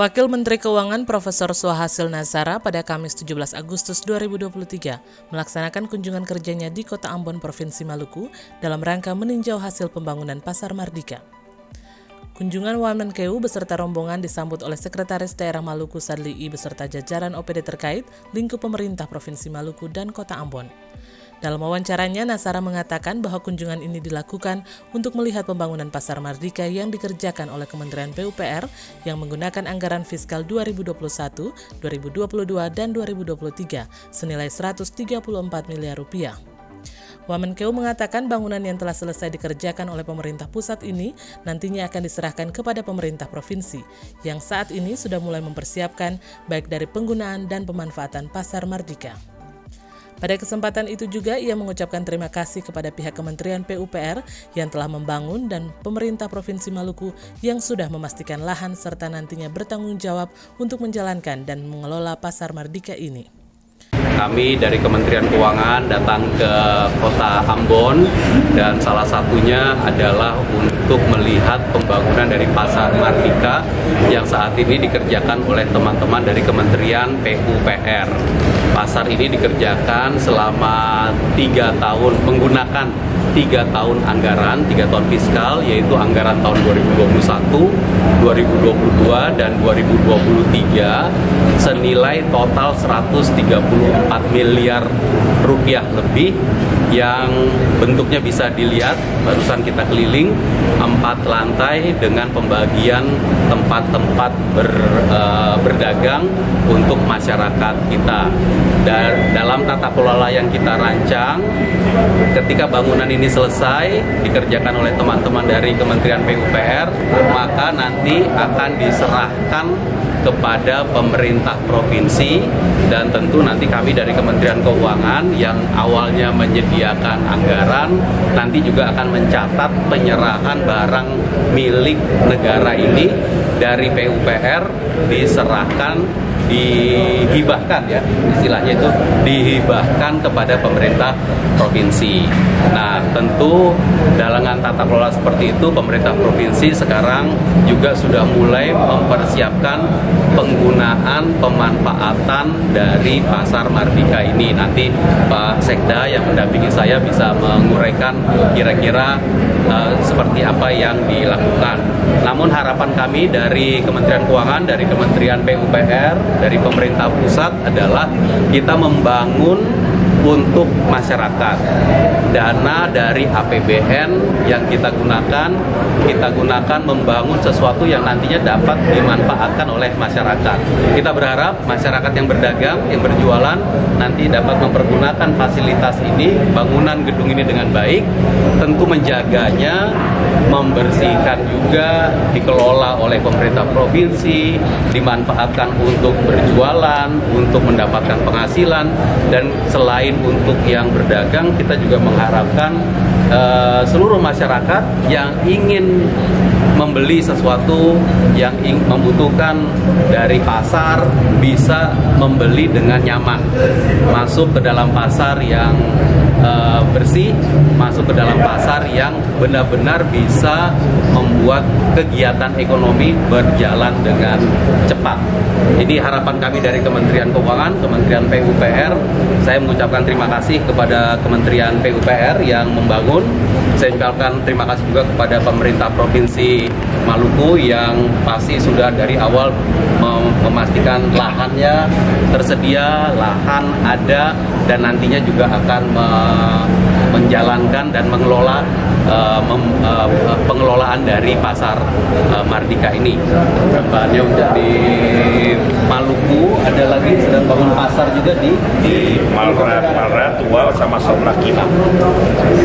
Wakil Menteri Keuangan Profesor Swahasil Nazara pada Kamis 17 Agustus 2023 melaksanakan kunjungan kerjanya di Kota Ambon, Provinsi Maluku dalam rangka meninjau hasil pembangunan Pasar Mardika. Kunjungan Wamenkeu beserta rombongan disambut oleh Sekretaris Daerah Maluku Sadli I beserta jajaran OPD terkait lingkup pemerintah Provinsi Maluku dan Kota Ambon. Dalam wawancaranya, Nazara mengatakan bahwa kunjungan ini dilakukan untuk melihat pembangunan Pasar Mardika yang dikerjakan oleh Kementerian PUPR yang menggunakan anggaran fiskal 2021, 2022, dan 2023 senilai 134 miliar rupiah. Wamenkeu mengatakan bangunan yang telah selesai dikerjakan oleh pemerintah pusat ini nantinya akan diserahkan kepada pemerintah provinsi yang saat ini sudah mulai mempersiapkan baik dari penggunaan dan pemanfaatan Pasar Mardika. Pada kesempatan itu juga ia mengucapkan terima kasih kepada pihak Kementerian PUPR yang telah membangun dan pemerintah Provinsi Maluku yang sudah memastikan lahan serta nantinya bertanggung jawab untuk menjalankan dan mengelola Pasar Mardika ini. Kami dari Kementerian Keuangan datang ke Kota Ambon dan salah satunya adalah untuk melihat pembangunan dari Pasar Mardika yang saat ini dikerjakan oleh teman-teman dari Kementerian PUPR. Pasar ini dikerjakan selama 3 tahun menggunakan 3 tahun anggaran, 3 tahun fiskal, yaitu anggaran tahun 2021, 2022, dan 2023 senilai total 134 miliar rupiah lebih yang bentuknya bisa dilihat, barusan kita keliling 4 lantai dengan pembagian tempat-tempat berdagang untuk masyarakat kita. Dan dalam tata kelola yang kita rancang, ketika bangunan ini selesai dikerjakan oleh teman-teman dari Kementerian PUPR, maka nanti akan diserahkan kepada pemerintah provinsi dan tentu nanti kami dari Kementerian Keuangan yang awalnya menyediakan anggaran nanti juga akan mencatat penyerahan barang milik negara ini dari PUPR diserahkan, dihibahkan ya, istilahnya itu dihibahkan kepada pemerintah provinsi. Nah, tentu dalam tata kelola seperti itu pemerintah provinsi sekarang juga sudah mulai mempersiapkan penggunaan pemanfaatan dari Pasar Mardika ini. Nanti Pak Sekda yang mendampingi saya bisa menguraikan kira-kira seperti apa yang dilakukan. Namun harapan kami dari Kementerian Keuangan, dari Kementerian PUPR, dari pemerintah pusat adalah kita membangun untuk masyarakat. Dana dari APBN yang kita gunakan membangun sesuatu yang nantinya dapat dimanfaatkan oleh masyarakat. Kita berharap masyarakat yang berdagang, yang berjualan nanti dapat mempergunakan fasilitas ini, bangunan gedung ini dengan baik, tentu menjaganya, membersihkan juga, dikelola oleh pemerintah provinsi, dimanfaatkan untuk berjualan, untuk mendapatkan penghasilan, dan selain untuk yang berdagang, kita juga mengharapkan seluruh masyarakat yang ingin membeli sesuatu yang membutuhkan dari pasar bisa membeli dengan nyaman, masuk ke dalam pasar yang bersih, masuk ke dalam pasar yang benar-benar bisa membuat kegiatan ekonomi berjalan dengan cepat. Ini harapan kami dari Kementerian Keuangan, Kementerian PUPR. Saya mengucapkan terima kasih kepada Kementerian PUPR yang membangun. Saya ucapkan terima kasih juga kepada pemerintah Provinsi Maluku yang pasti sudah dari awal memastikan lahannya tersedia, lahan ada, dan nantinya juga akan menjalankan dan mengelola pengelolaan dari Pasar Mardika ini. Kampanye untuk di Maluku, ada lagi sedang bangun pasar juga di Malra Tua sama sebelah kiri.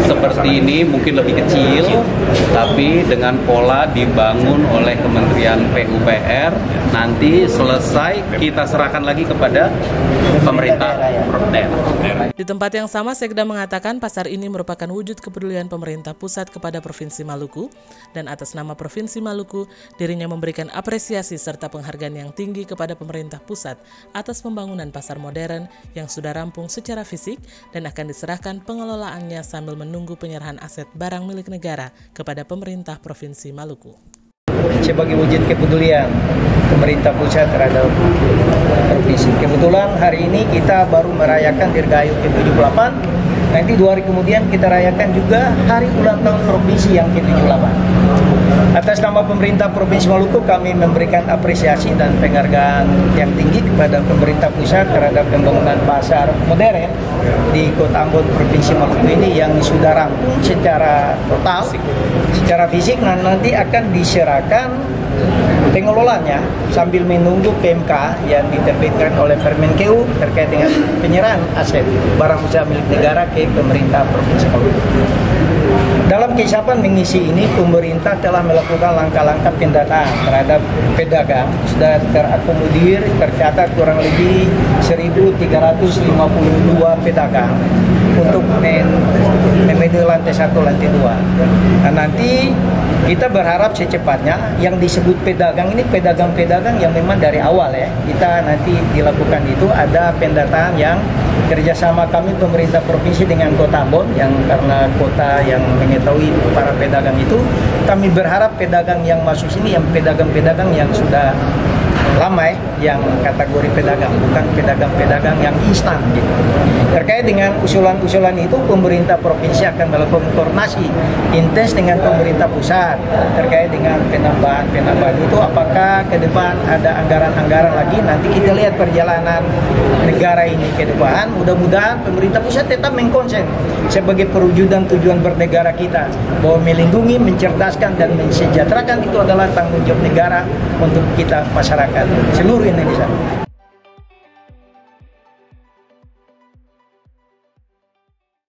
Seperti ini mungkin lebih kecil, tapi dengan pola dibangun oleh Kementerian PUPR. Nanti selesai kita serahkan lagi kepada pemerintah daerah. Di tempat yang sama, Sekda mengatakan pasar ini merupakan wujud kepedulian pemerintah pusat kepada Provinsi Maluku, dan atas nama Provinsi Maluku, dirinya memberikan apresiasi serta penghargaan yang tinggi kepada pemerintah pusat atas pembangunan pasar modern yang sudah rampung secara fisik dan akan diserahkan pengelolaannya sambil menunggu penyerahan aset barang milik negara kepada pemerintah Provinsi Maluku. sebagai wujud kepedulian pemerintah pusat terhadap provinsi. Kebetulan hari ini kita baru merayakan Dirgahayu ke-78. Nanti 2 hari kemudian kita rayakan juga hari ulang tahun provinsi yang ke-78. Atas nama pemerintah Provinsi Maluku, kami memberikan apresiasi dan penghargaan yang tinggi kepada pemerintah pusat terhadap pembangunan pasar modern di Kota Ambon Provinsi Maluku ini yang sudah rampung secara total, secara fisik, dan nanti akan diserahkan pengelolanya sambil menunggu PMK yang diterbitkan oleh Permenkeu terkait dengan penyerahan aset barang usaha milik negara ke pemerintah Provinsi Maluku. Dalam kesiapan mengisi ini, pemerintah telah melakukan langkah-langkah pendataan terhadap pedagang. Sudah terakomodir, tercatat kurang lebih 1.352 pedagang untuk memenuhi lantai 1, lantai 2. Nah, nanti kita berharap secepatnya yang disebut pedagang ini pedagang-pedagang yang memang dari awal ya, kita nanti dilakukan itu ada pendataan yang kerjasama kami pemerintah provinsi dengan Kota Ambon, yang karena kota yang mengetahui para pedagang itu, kami berharap pedagang yang masuk sini yang pedagang-pedagang yang sudah lama yang kategori pedagang, bukan pedagang-pedagang yang instan gitu. Terkait dengan usulan-usulan itu, pemerintah provinsi akan melakukan koordinasi intens dengan pemerintah pusat terkait dengan penambahan itu. Apakah ke depan ada anggaran-anggaran lagi, nanti kita lihat perjalanan negara ini ke depan. Mudah-mudahan pemerintah pusat tetap mengkonsen sebagai perwujudan tujuan bernegara kita, bahwa melindungi, mencerdaskan, dan mensejahterakan itu adalah tanggung jawab negara untuk kita masyarakat seluruh Indonesia.